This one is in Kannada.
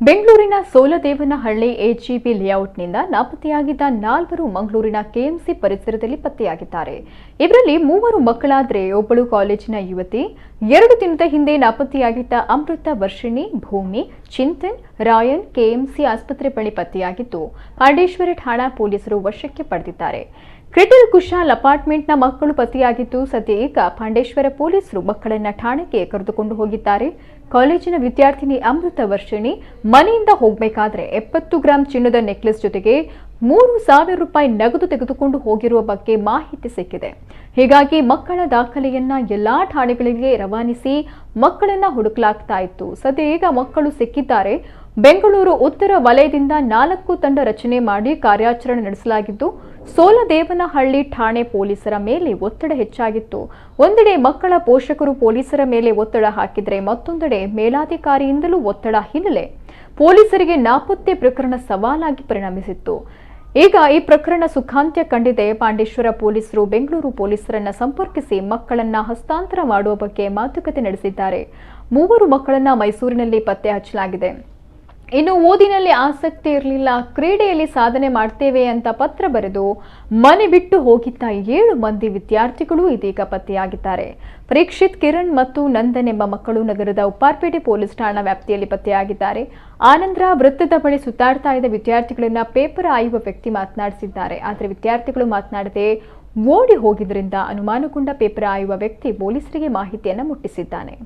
ಬೆಂಗಳೂರಿನ ಸೋಲದೇವನಹಳ್ಳಿ ಎಜಿಬಿ ಲೇಔಟ್ನಿಂದ ನಾಪತ್ತೆಯಾಗಿದ್ದ 4 ಮಂಗಳೂರಿನ ಕೆಎಂಸಿ ಪರಿಸರದಲ್ಲಿ ಪತ್ತೆಯಾಗಿದ್ದಾರೆ. ಇವರಲ್ಲಿ 3 ಮಕ್ಕಳಾದರೆ ಒಬ್ಬಳು ಕಾಲೇಜಿನ ಯುವತಿ. 2 ದಿನದ ಹಿಂದೆ ನಾಪತ್ತೆಯಾಗಿದ್ದ ಅಮೃತ, ವರ್ಷಿಣಿ, ಭೂಮಿ, ಚಿಂತನ್, ರಾಯನ್ ಕೆಎಂಸಿ ಆಸ್ಪತ್ರೆ ಬಳಿ ಪತ್ತೆಯಾಗಿದ್ದು ಪಾಂಡೇಶ್ವರ ಠಾಣಾ ಪೊಲೀಸರು ವಶಕ್ಕೆ ಪಡೆದಿದ್ದಾರೆ. ಕ್ರಿಟಲ್ ಕುಶಾಲ್ ಅಪಾರ್ಟ್ಮೆಂಟ್ನ ಮಕ್ಕಳು ಪತ್ತೆಯಾಗಿದ್ದು ಸದ್ಯ ಈಗ ಪಾಂಡೇಶ್ವರ ಪೊಲೀಸರು ಮಕ್ಕಳನ್ನ ಠಾಣೆಗೆ ಕರೆದುಕೊಂಡು ಹೋಗಿದ್ದಾರೆ. ಕಾಲೇಜಿನ ವಿದ್ಯಾರ್ಥಿನಿ ಅಮೃತ ವರ್ಷಿಣಿ ಮನೆಯಿಂದ ಹೋಗಬೇಕಾದ್ರೆ 70 ಗ್ರಾಂ ಚಿನ್ನದ ನೆಕ್ಲೆಸ್ ಜೊತೆಗೆ 3,000 ರೂಪಾಯಿ ನಗದು ತೆಗೆದುಕೊಂಡು ಹೋಗಿರುವ ಬಗ್ಗೆ ಮಾಹಿತಿ ಸಿಕ್ಕಿದೆ. ಹೀಗಾಗಿ ಮಕ್ಕಳ ದಾಖಲೆಯನ್ನ ಎಲ್ಲಾ ಠಾಣೆಗಳಿಗೆ ರವಾನಿಸಿ ಮಕ್ಕಳನ್ನ ಹುಡುಕಲಾಗ್ತಾ ಇತ್ತು. ಸದ್ಯ ಈಗ ಮಕ್ಕಳು ಸಿಕ್ಕಿದ್ದಾರೆ. ಬೆಂಗಳೂರು ಉತ್ತರ ವಲಯದಿಂದ 4 ತಂಡ ರಚನೆ ಮಾಡಿ ಕಾರ್ಯಾಚರಣೆ ನಡೆಸಲಾಗಿದ್ದು ಸೋಲದೇವನಹಳ್ಳಿ ಠಾಣೆ ಪೊಲೀಸರ ಮೇಲೆ ಒತ್ತಡ ಹೆಚ್ಚಾಗಿತ್ತು. ಒಂದೆಡೆ ಮಕ್ಕಳ ಪೋಷಕರು ಪೊಲೀಸರ ಮೇಲೆ ಒತ್ತಡ ಹಾಕಿದರೆ ಮತ್ತೊಂದೆಡೆ ಮೇಲಾಧಿಕಾರಿಯಿಂದಲೂ ಒತ್ತಡ ಹಿನ್ನೆಲೆ ಪೊಲೀಸರಿಗೆ ನಾಪತ್ತೆ ಪ್ರಕರಣ ಸವಾಲಾಗಿ ಪರಿಣಮಿಸಿತ್ತು. ಈಗ ಈ ಪ್ರಕರಣ ಸುಖಾಂತ್ಯ ಕಂಡಿದೆ. ಪಾಂಡೇಶ್ವರ ಪೊಲೀಸರು ಬೆಂಗಳೂರು ಪೊಲೀಸರನ್ನ ಸಂಪರ್ಕಿಸಿ ಮಕ್ಕಳನ್ನ ಹಸ್ತಾಂತರ ಮಾಡುವ ಬಗ್ಗೆ ಮಾತುಕತೆ ನಡೆಸಿದ್ದಾರೆ. 3 ಮಕ್ಕಳನ್ನ ಮೈಸೂರಿನಲ್ಲಿ ಪತ್ತೆ ಹಚ್ಚಲಾಗಿದೆ. ಇನ್ನು ಓದಿನಲ್ಲಿ ಆಸಕ್ತಿ ಇರಲಿಲ್ಲ, ಕ್ರೀಡೆಯಲ್ಲಿ ಸಾಧನೆ ಮಾಡ್ತೇವೆ ಅಂತ ಪತ್ರ ಬರೆದು ಮನೆ ಬಿಟ್ಟು ಹೋಗಿದ್ದ 7 ಮಂದಿ ವಿದ್ಯಾರ್ಥಿಗಳು ಇದೀಗ ಪತ್ತೆಯಾಗಿದ್ದಾರೆ. ಪರೀಕ್ಷಿತ್, ಕಿರಣ್ ಮತ್ತು ನಂದನ್ ಎಂಬ ಮಕ್ಕಳು ನಗರದ ಉಪ್ಪಾರಪೇಟೆ ಪೊಲೀಸ್ ಠಾಣಾ ವ್ಯಾಪ್ತಿಯಲ್ಲಿ ಪತ್ತೆಯಾಗಿದ್ದಾರೆ. ಆನಂದ್ರ ವೃತ್ತದ ಬಳಿ ಸುತ್ತಾಡ್ತಾ ಇದ್ದ ವಿದ್ಯಾರ್ಥಿಗಳನ್ನ ಪೇಪರ್ ಆಯುವ ವ್ಯಕ್ತಿ ಮಾತನಾಡಿಸಿದ್ದಾರೆ. ಆದರೆ ವಿದ್ಯಾರ್ಥಿಗಳು ಮಾತನಾಡದೆ ಓಡಿ ಹೋಗಿದ್ರಿಂದ ಅನುಮಾನಗೊಂಡ ಪೇಪರ್ ಆಯುವ ವ್ಯಕ್ತಿ ಪೊಲೀಸರಿಗೆ ಮಾಹಿತಿಯನ್ನು ಮುಟ್ಟಿಸಿದ್ದಾನೆ.